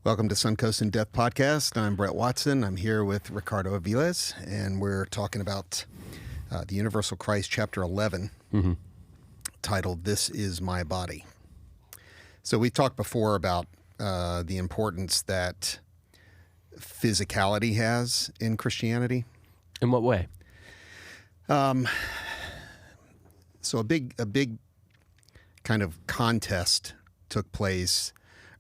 Welcome to Suncoast in Depth podcast. I'm Brett Watson. I'm here with Ricardo Aviles, and we're talking about the Universal Christ, chapter 11, titled "This Is My Body." So we talked before about the importance that physicality has in Christianity. In what way? So a big kind of contest took place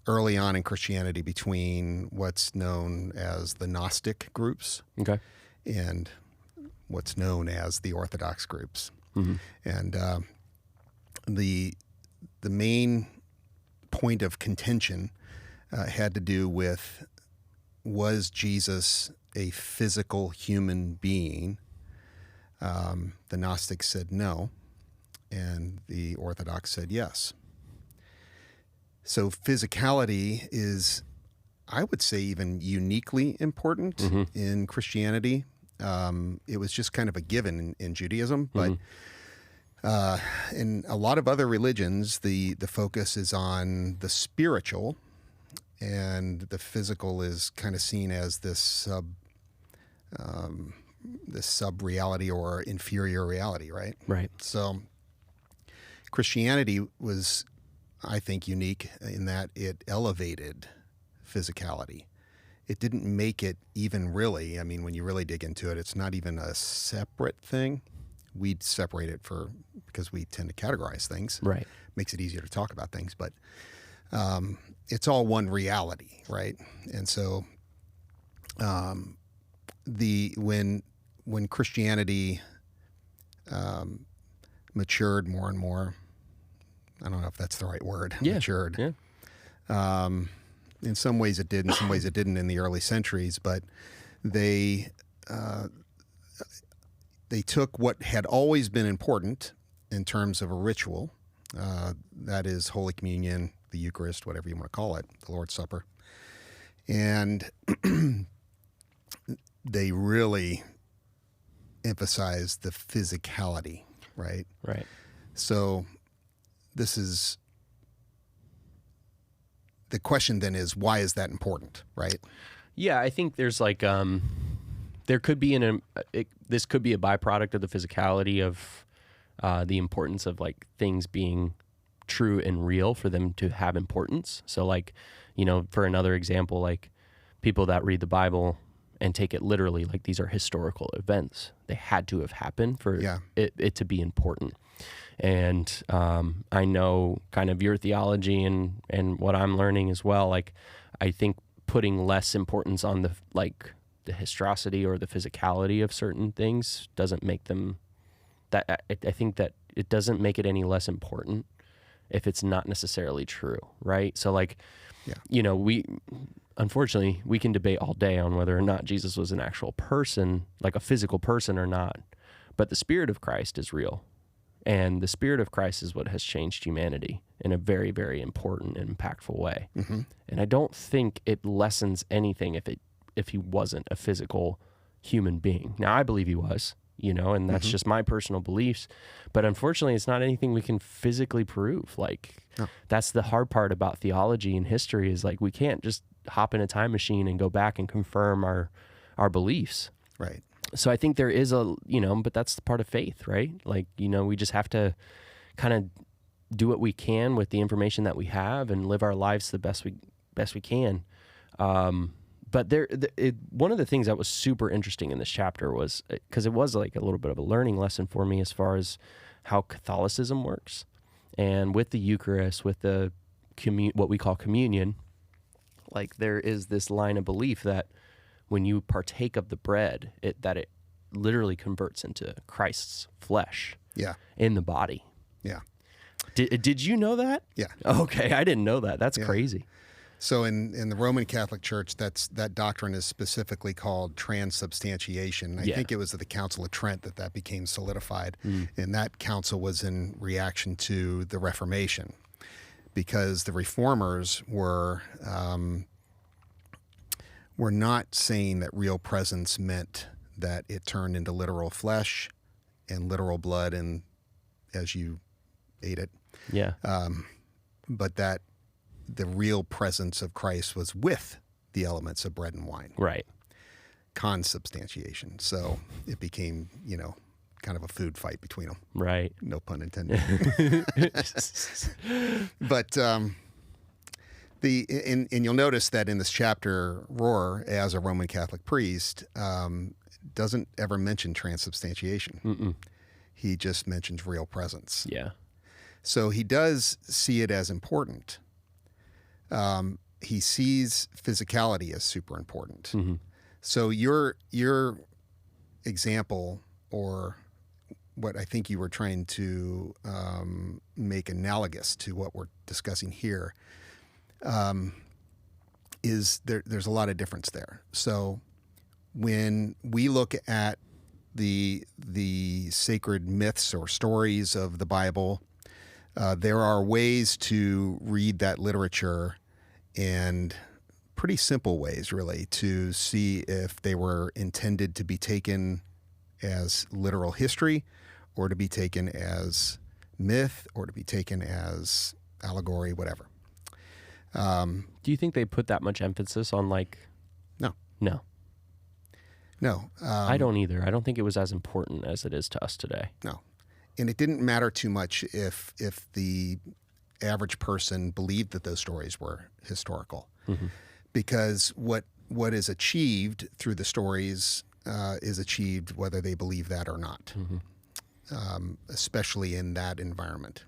early on in Christianity between what's known as the Gnostic groups and what's known as the Orthodox groups. And the main point of contention had to do with, was Jesus a physical human being? The Gnostics said no, and the Orthodox said yes. So physicality is, I would say, even uniquely important in Christianity. It was just kind of a given in Judaism, but in a lot of other religions, the focus is on the spiritual, and the physical is kind of seen as this sub-reality or inferior reality, right? Right. So Christianity was, I think, unique in that it elevated physicality. It didn't make it even really, I mean, when you really dig into it, it's not even a separate thing. We'd separate it because we tend to categorize things. Right. Makes it easier to talk about things, but it's all one reality, right? And so when Christianity matured more and more, I don't know if that's the right word. Yeah. Matured. Yeah. In some ways it did, in some ways it didn't in the early centuries, but they took what had always been important in terms of a ritual, that is Holy Communion, the Eucharist, whatever you want to call it, the Lord's Supper, and they really emphasized the physicality, right? Right. So this is, the question then is, why is that important, right? Yeah, I think there's like there could be this could be a byproduct of the physicality of the importance of like things being true and real for them to have importance. So like, for another example, like people that read the Bible and take it literally, like these are historical events. They had to have happened for it to be important. And I know kind of your theology and what I'm learning as well. Like, I think putting less importance on the historicity or the physicality of certain things doesn't make them that. I think that it doesn't make it any less important if it's not necessarily true, right? So like, unfortunately, we can debate all day on whether or not Jesus was an actual person, like a physical person or not. But the Spirit of Christ is real. And the Spirit of Christ is what has changed humanity in a very, very important and impactful way. And I don't think it lessens anything if he wasn't a physical human being. Now, I believe he was, and that's just my personal beliefs. But unfortunately, it's not anything we can physically prove. Like, that's the hard part about theology and history is like we can't just hop in a time machine and go back and confirm our beliefs. Right. So I think there is but that's the part of faith, right? Like, we just have to kind of do what we can with the information that we have and live our lives the best we can. But one of the things that was super interesting in this chapter was, because it was like a little bit of a learning lesson for me as far as how Catholicism works. And with the Eucharist, with the what we call communion, like there is this line of belief that when you partake of the bread, it literally converts into Christ's flesh in the body. Yeah. Did you know that? Yeah. Okay, I didn't know that. That's crazy. So in the Roman Catholic Church, that doctrine is specifically called transubstantiation. I think it was at the Council of Trent that became solidified. And that council was in reaction to the Reformation, because the Reformers were not saying that real presence meant that it turned into literal flesh and literal blood and as you ate it. Yeah. But that the real presence of Christ was with the elements of bread and wine. Right. Consubstantiation. So it became, kind of a food fight between them. Right. No pun intended. But and you'll notice that in this chapter, Rohr, as a Roman Catholic priest, doesn't ever mention transubstantiation. Mm-mm. He just mentions real presence. Yeah. So he does see it as important. He sees physicality as super important. Mm-hmm. So your example, or what I think you were trying to make analogous to what we're discussing here, is there's a lot of difference there. So when we look at the sacred myths or stories of the Bible, there are ways to read that literature, and pretty simple ways, really, to see if they were intended to be taken as literal history, or to be taken as myth, or to be taken as allegory, whatever. Do you think they put that much emphasis on No. No. I don't either. I don't think it was as important as it is to us today. No. And it didn't matter too much if the average person believed that those stories were historical. Mm-hmm. Because what is achieved through the stories is achieved whether they believe that or not, especially in that environment.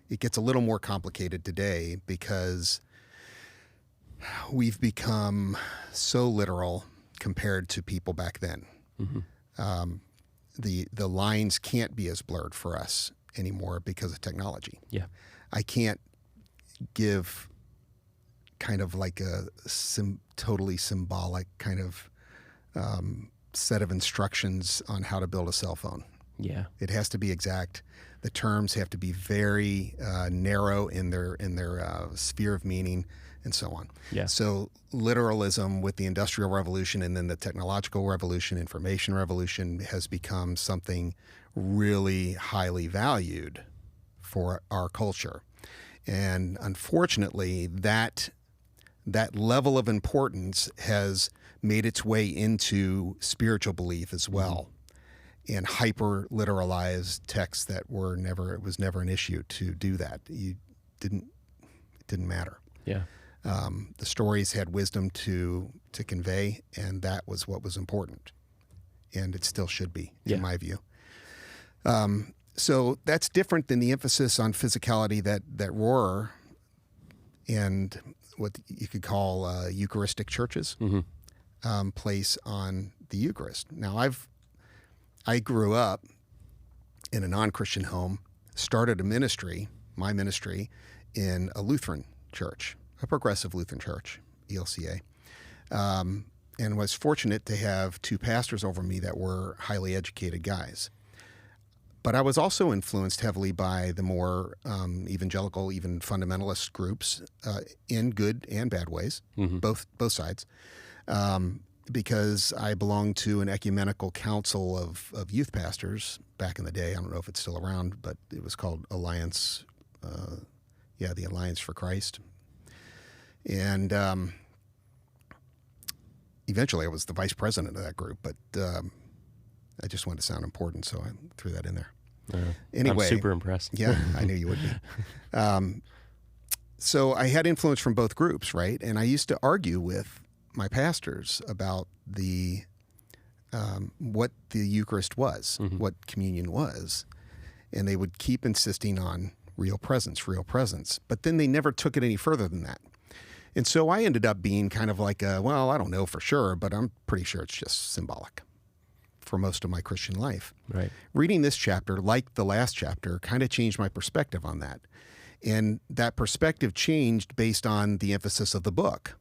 It gets a little more complicated today because we've become so literal compared to people back then. Mm-hmm. The lines can't be as blurred for us anymore because of technology. Yeah. I can't give kind of like a totally symbolic kind of set of instructions on how to build a cell phone. Yeah. It has to be exact. The terms have to be very narrow in their sphere of meaning, and so on. Yeah. So literalism with the Industrial Revolution and then the technological revolution, information revolution, has become something really highly valued for our culture. And unfortunately, that level of importance has made its way into spiritual belief as well, and hyper literalized texts that it was never an issue to do that. It didn't matter. Yeah. The stories had wisdom to convey, and that was what was important, and it still should be, in my view. So that's different than the emphasis on physicality that Rohr and what you could call Eucharistic churches place on the Eucharist. Now, I grew up in a non-Christian home, started my ministry, in a Lutheran church, a progressive Lutheran church, ELCA, and was fortunate to have two pastors over me that were highly educated guys. But I was also influenced heavily by the more evangelical, even fundamentalist groups, in good and bad ways, both sides, because I belonged to an ecumenical council of youth pastors back in the day. I don't know if it's still around, but it was called Alliance, the Alliance for Christ. And eventually I was the vice president of that group, but I just wanted to sound important, so I threw that in there. Anyway, I'm super impressed. Yeah, I knew you would be. So I had influence from both groups, right? And I used to argue with my pastors about what the Eucharist was, what communion was, and they would keep insisting on real presence. But then they never took it any further than that. And so I ended up being kind of like I don't know for sure, but I'm pretty sure it's just symbolic for most of my Christian life. Right. Reading this chapter, like the last chapter, kind of changed my perspective on that. And that perspective changed based on the emphasis of the book,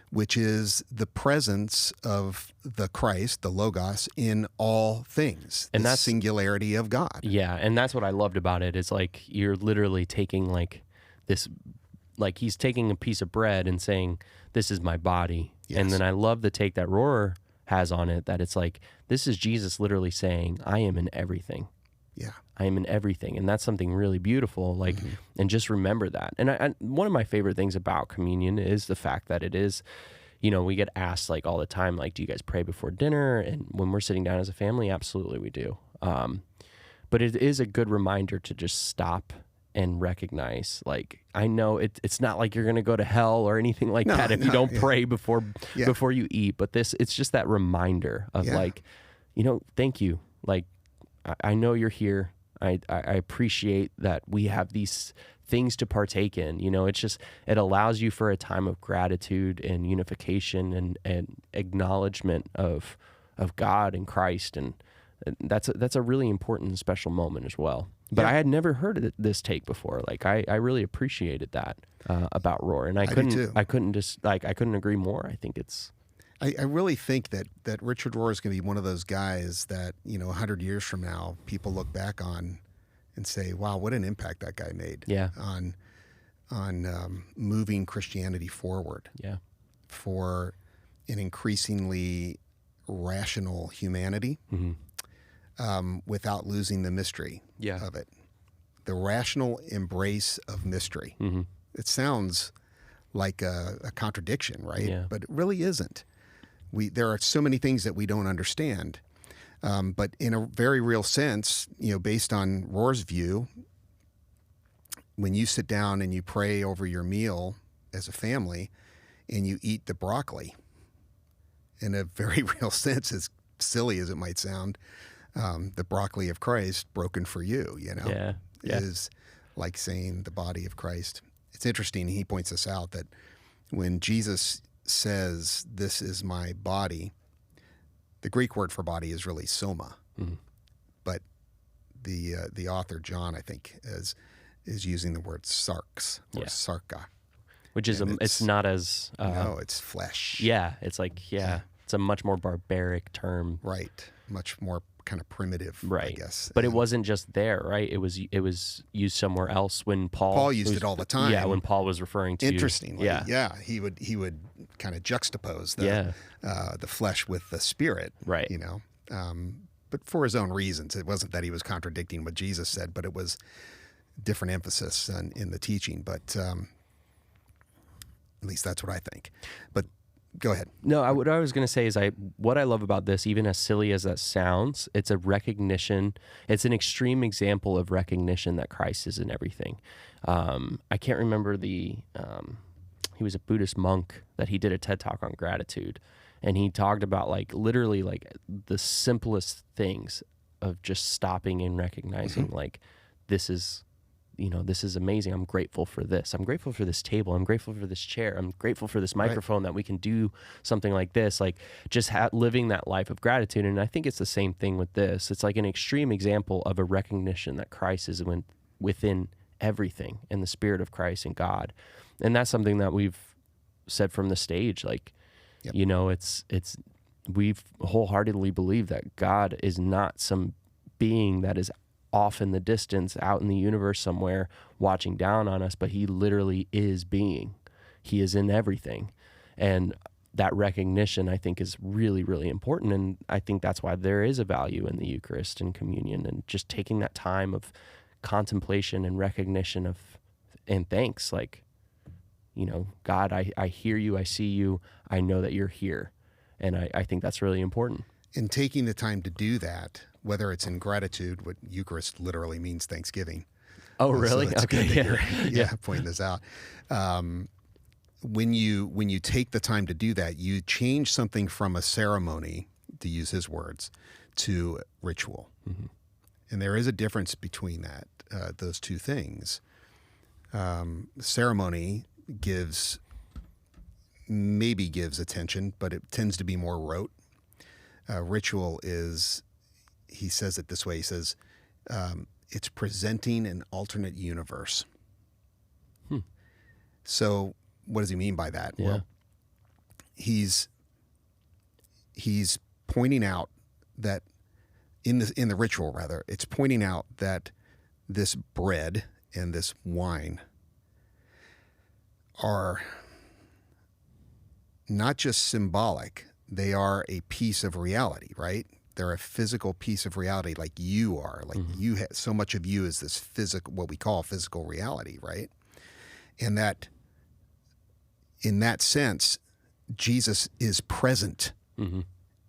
which is the presence of the Christ, the Logos, in all things, and the singularity of God. Yeah, and that's what I loved about it. It's like you're literally taking this, he's taking a piece of bread and saying, this is my body. Yes. And then I love the take that Rohr has on it, that it's like, this is Jesus literally saying, I am in everything. Yeah. I am in everything. And that's something really beautiful. Like, and just remember that. And one of my favorite things about communion is the fact that it is, you know, we get asked like all the time, like, do you guys pray before dinner? And when we're sitting down as a family, absolutely we do. But it is a good reminder to just stop and recognize, like, I know it's not like you're going to go to hell or anything like that if you don't pray before you eat. But it's just that reminder of like, you know, thank you. Like, I know you're here. I appreciate that we have these things to partake in. You know, it allows you for a time of gratitude and unification and acknowledgement of God and Christ. And that's a really important and special moment as well. But I had never heard of this take before. Like, I really appreciated that about Rohr. And I couldn't agree more. I think I really think that Richard Rohr is going to be one of those guys that, you know, 100 years from now, people look back on and say, wow, what an impact that guy made on moving Christianity forward for an increasingly rational humanity without losing the mystery of it. The rational embrace of mystery. It sounds like a contradiction, right? Yeah. But it really isn't. There are so many things that we don't understand. But in a very real sense, you know, based on Rohr's view, when you sit down and you pray over your meal as a family and you eat the broccoli, in a very real sense, as silly as it might sound, the broccoli of Christ broken for you, you know, is like saying the body of Christ. It's interesting. He points this out that when Jesus says, "This is my body," the Greek word for body is really soma, but the author John, I think, is using the word sarx or sarka, which is it's not as no, it's flesh. Yeah, it's like it's a much more barbaric term, right? Much more kind of primitive, right? I guess. But it wasn't just there, right? It was used somewhere else when Paul used it all the time. Yeah, when Paul was referring to. Interestingly, he would kind of juxtapose the flesh with the spirit, right? You know, but for his own reasons. It wasn't that he was contradicting what Jesus said, but it was different emphasis in the teaching. But at least that's what I think. But go ahead. No, what I was going to say is what I love about this, even as silly as that sounds, it's a recognition. It's an extreme example of recognition that Christ is in everything. I can't remember he was a Buddhist monk that he did a TED Talk on gratitude. And he talked about like literally like the simplest things of just stopping and recognizing like, this is amazing. I'm grateful for this. I'm grateful for this table. I'm grateful for this chair. I'm grateful for this microphone that we can do something like this, like just living that life of gratitude. And I think it's the same thing with this. It's like an extreme example of a recognition that Christ is within everything and the spirit of Christ and God. And that's something that we've said from the stage. Like, you know, we've wholeheartedly believed that God is not some being that is off in the distance, out in the universe somewhere, watching down on us, but he literally is being. He is in everything. And that recognition, I think, is really, really important. And I think that's why there is a value in the Eucharist and communion and just taking that time of contemplation and recognition and thanks. Like, you know, God, I hear you, I see you, I know that you're here. And I think that's really important. And taking the time to do that, whether it's in gratitude, what Eucharist literally means Thanksgiving. Oh, really? So okay. You're pointing this out. When you take the time to do that, you change something from a ceremony, to use his words, to ritual. And there is a difference between those two things. Ceremony gives attention, but it tends to be more rote. Ritual is, he says it this way, he says, it's presenting an alternate universe. So what does he mean by that? Yeah. Well, he's pointing out that in the ritual, rather, it's pointing out that this bread and this wine are not just symbolic, they are a piece of reality, right? They're a physical piece of reality, like you are. Like you have so much of you is this physical, what we call physical reality, right? And that, in that sense, Jesus is present,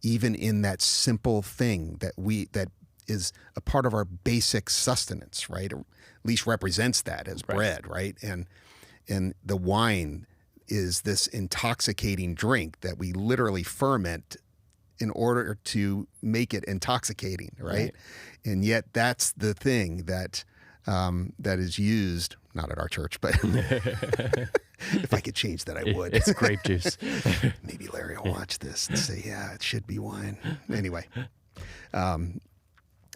even in that simple thing that is a part of our basic sustenance, right? Or at least represents that as bread, right? And the wine is this intoxicating drink that we literally ferment in order to make it intoxicating, right? And yet that's the thing that that is used, not at our church, but if I could change that, I would. It's grape juice. Maybe Larry will watch this and say, yeah, it should be wine. Anyway. And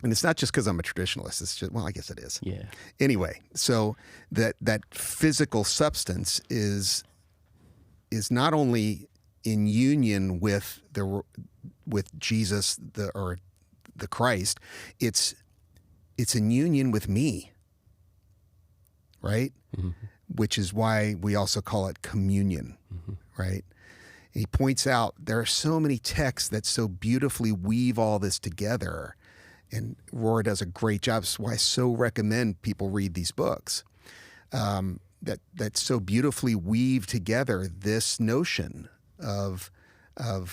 it's not just because I'm a traditionalist. It's just, well, I guess it is. Yeah. Anyway, so that physical substance is not only in union with Jesus, or the Christ, it's in union with me, right? Which is why we also call it communion, right? And he points out there are so many texts that so beautifully weave all this together, and Rohr does a great job. That's why I so recommend people read these books that so beautifully weave together this notion of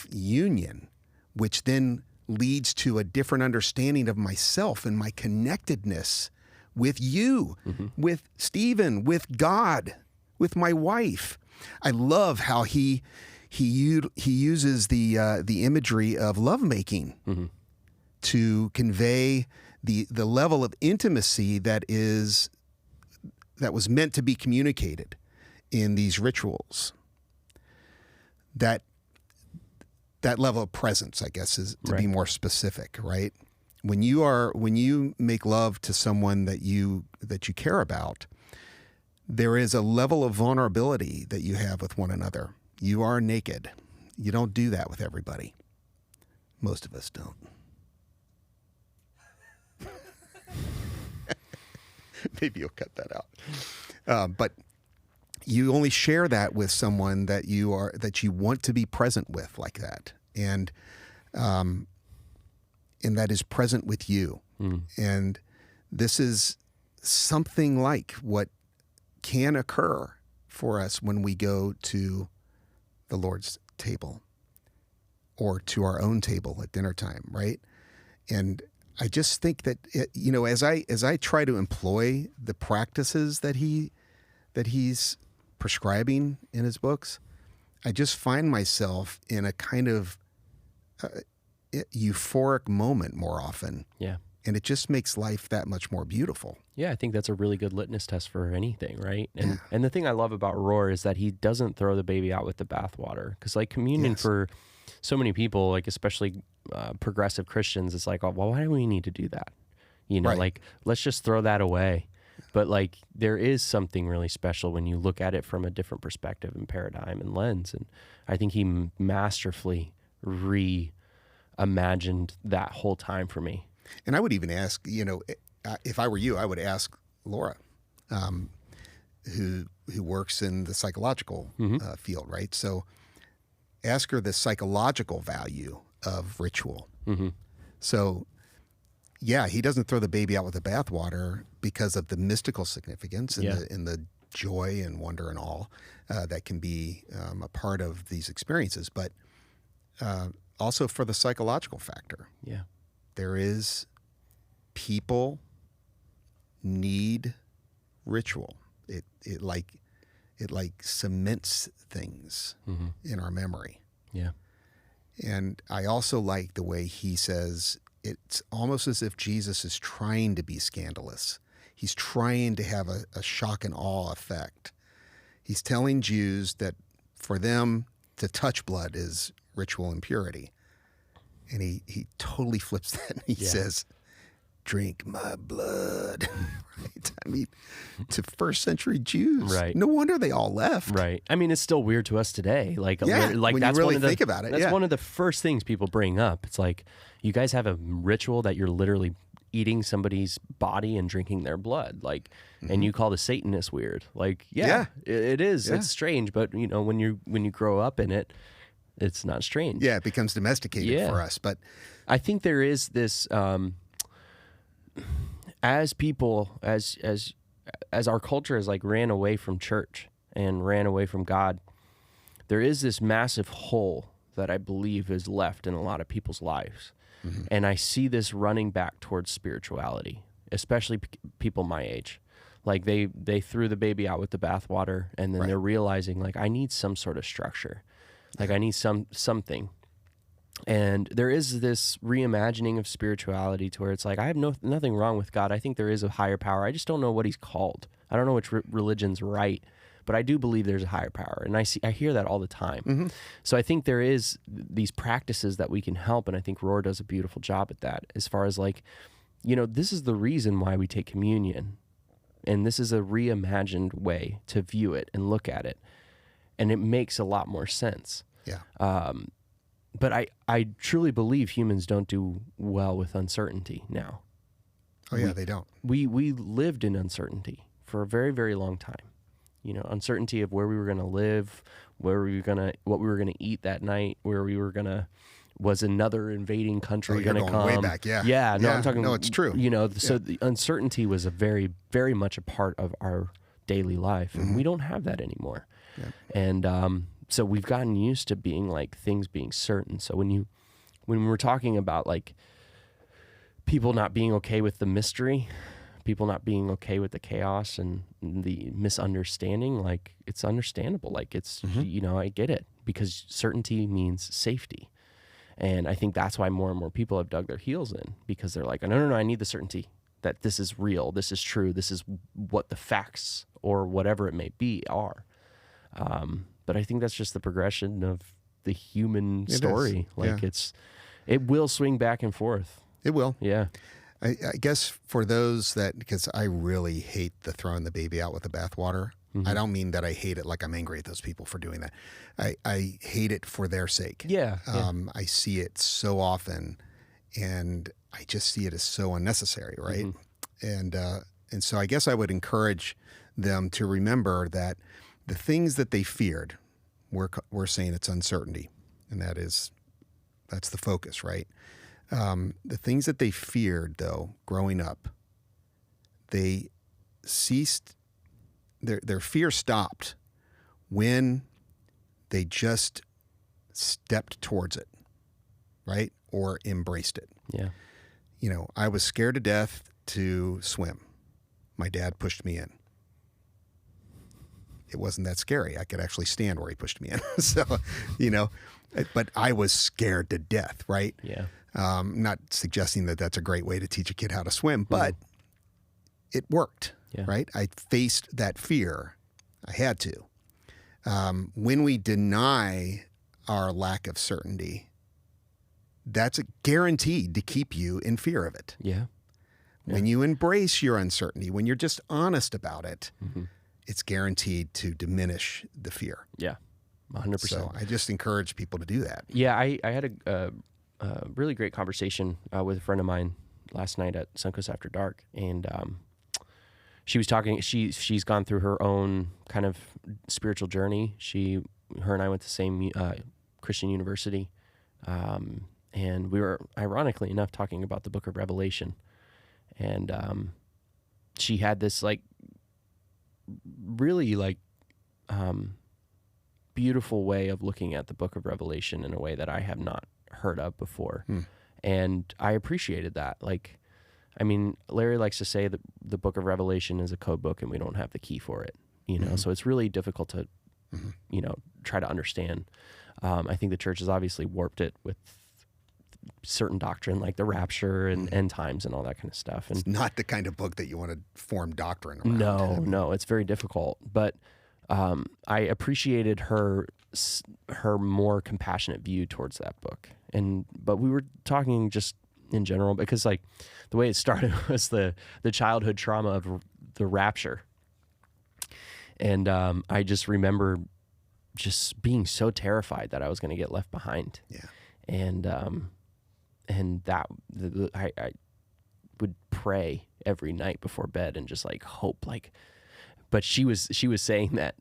union, which then leads to a different understanding of myself and my connectedness with you, with Stephen, with God, with my wife. I love how he uses the imagery of lovemaking to convey the level of intimacy that was meant to be communicated in these rituals. That level of presence, I guess, is to be more specific, right? When you make love to someone that you care about, there is a level of vulnerability that you have with one another. You are naked. You don't do that with everybody. Most of us don't. Maybe you'll cut that out. But you only share that with someone that you want to be present with, like that, and that is present with you. And this is something like what can occur for us when we go to the Lord's table or to our own table at dinner time, right? And I just think that as I try to employ the practices that he's prescribing in his books, I just find myself in a kind of euphoric moment more often. Yeah. And it just makes life that much more beautiful. Yeah, I think that's a really good litmus test for anything, right? And the thing I love about Rohr is that he doesn't throw the baby out with the bathwater. Because like communion for so many people, like especially progressive Christians, it's like, oh, well, why do we need to do that? Like let's just throw that away. But like there is something really special when you look at it from a different perspective and paradigm and lens. And I think he masterfully reimagined that whole time for me. And I would even ask, if I were you, I would ask Laura, who works in the psychological field, right? So ask her the psychological value of ritual. So, yeah, he doesn't throw the baby out with the bathwater because of the mystical significance and the joy and wonder and all that can be a part of these experiences, but also for the psychological factor. Yeah. There is people need ritual. It like cements things in our memory. Yeah. And I also like the way he says it's almost as if Jesus is trying to be scandalous. He's trying to have a shock and awe effect. He's telling Jews that for them to touch blood is ritual impurity. And he totally flips that and he says, drink my blood. Right? I mean, to first century Jews. Right. No wonder they all left. Right. I mean, it's still weird to us today. Like when that's you one really of the, think about it. That's one of the first things people bring up. It's like, you guys have a ritual that you're literally eating somebody's body and drinking their blood. Like, and you call the Satanists weird. Like, it is. Yeah. It's strange. But when you grow up in it, It's not strange. Yeah, it becomes domesticated for us. But I think there is this, as people, as our culture has like ran away from church and ran away from God, there is this massive hole that I believe is left in a lot of people's lives. And I see this running back towards spirituality, especially people my age. Like they threw the baby out with the bathwater, and then they're realizing like, I need some sort of structure. Like I need something. And there is this reimagining of spirituality to where it's like, I have nothing wrong with God. I think there is a higher power. I just don't know what he's called. I don't know which religion's right, but I do believe there's a higher power. And I hear that all the time. So I think there is these practices that we can help. And I think Rohr does a beautiful job at that, as far as like, this is the reason why we take communion. And this is a reimagined way to view it and look at it. And it makes a lot more sense. Yeah. But I truly believe humans don't do well with uncertainty now. Oh, yeah, they don't. We lived in uncertainty for a very, very long time. Uncertainty of where we were going to live, what we were going to eat that night, was another invading country going to come? Way back, yeah. Yeah, no, yeah, I'm talking. No, it's true. So the uncertainty was a very, very much a part of our daily life, and we don't have that anymore. Yeah. And so we've gotten used to being like things being certain. So when we're talking about like people not being okay with the mystery, people not being okay with the chaos and the misunderstanding, like it's understandable. Like it's, I get it, because certainty means safety. And I think that's why more and more people have dug their heels in, because they're like, no, I need the certainty that this is real, this is true, this is what the facts or whatever it may be are. But I think that's just the progression of the human story. Like it will swing back and forth. It will. Yeah. I guess for those because I really hate the throwing the baby out with the bathwater. I don't mean that I hate it like I'm angry at those people for doing that. I hate it for their sake. Yeah. I see it so often, and I just see it as so unnecessary, right? And so I guess I would encourage them to remember that the things that they feared, we're saying it's uncertainty, and that's the focus, right? The things that they feared, though, growing up, they ceased. Their fear stopped when they just stepped towards it, right? Or embraced it. Yeah. I was scared to death to swim. My dad pushed me in. It wasn't that scary. I could actually stand where he pushed me in. So, but I was scared to death, right? Yeah. Not suggesting that that's a great way to teach a kid how to swim, but it worked. Yeah. Right? I faced that fear. I had to. When we deny our lack of certainty, that's guaranteed to keep you in fear of it. Yeah. When you embrace your uncertainty, when you're just honest about it, it's guaranteed to diminish the fear. Yeah. 100%. So I just encourage people to do that. Yeah. I had a really great conversation with a friend of mine last night at Suncoast After Dark, and she was talking. She's gone through her own kind of spiritual journey. Her and I went to the same Christian university, and we were, ironically enough, talking about the Book of Revelation. And she had this like really like beautiful way of looking at the Book of Revelation in a way that I have not heard of before, and I appreciated that. Like, I mean, Larry likes to say that the Book of Revelation is a code book and we don't have the key for it, so it's really difficult to, try to understand. I think the church has obviously warped it with certain doctrine like the rapture and end times and all that kind of stuff. And it's not the kind of book that you want to form doctrine around. No, it's very difficult. But I appreciated her more compassionate view towards that book. But we were talking just in general, because like the way it started was the childhood trauma of the rapture. And I just remember just being so terrified that I was going to get left behind. Yeah. And that I would pray every night before bed and just like hope, like, but she was saying that,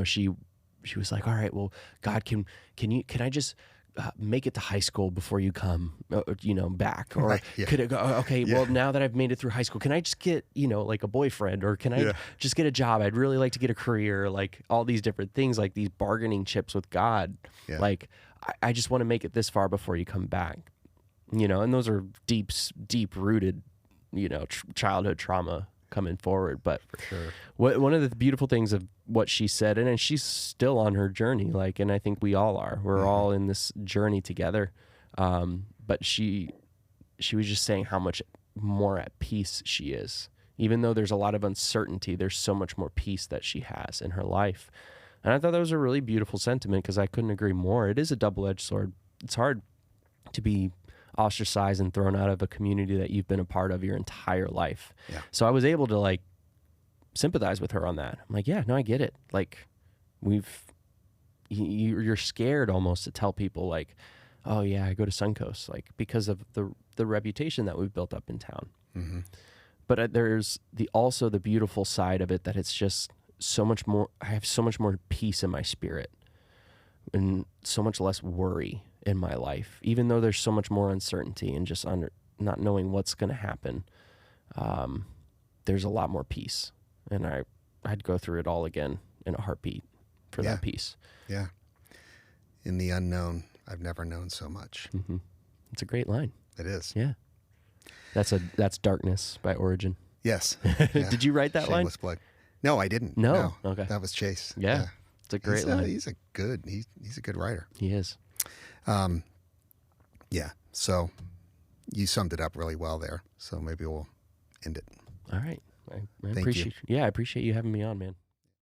she she was like, all right, well, God, can I just make it to high school before you come, back? Or Right, yeah. could it go, okay, Yeah. well, now that I've made it through high school, can I just get, like a boyfriend, or can I Yeah. just get a job? I'd really like to get a career, like all these different things, like these bargaining chips with God. Yeah. Like, I just want to make it this far before you come back, and those are deep rooted, childhood trauma coming forward. But For sure. one of the beautiful things of what she said, and she's still on her journey, like, and I think we all are, we're all in this journey together. But she was just saying how much more at peace she is. Even though there's a lot of uncertainty, there's so much more peace that she has in her life. And I thought that was a really beautiful sentiment, because I couldn't agree more. It is a double-edged sword. It's hard to be ostracized and thrown out of a community that you've been a part of your entire life. Yeah. So I was able to like sympathize with her on that. I'm like, yeah, no, I get it. Like, you're scared almost to tell people like, oh yeah, I go to Suncoast, like, because of the reputation that we've built up in town. Mm-hmm. But there's also the beautiful side of it, that it's just so much more. I have so much more peace in my spirit, and so much less worry in my life, even though there's so much more uncertainty and just not knowing what's going to happen. There's a lot more peace, and I'd go through it all again in a heartbeat for that peace. Yeah. In the unknown, I've never known so much. Mm-hmm. It's a great line. It is. Yeah. That's Darkness by Origin. Yes. Yeah. Did you write that Shameless plug. No, I didn't. No? Okay. That was Chase. Yeah. It's a great line. He's a good writer. He is. Yeah. So you summed it up really well there. So maybe we'll end it. All right. I Thank appreciate you. Yeah, I appreciate you having me on, man.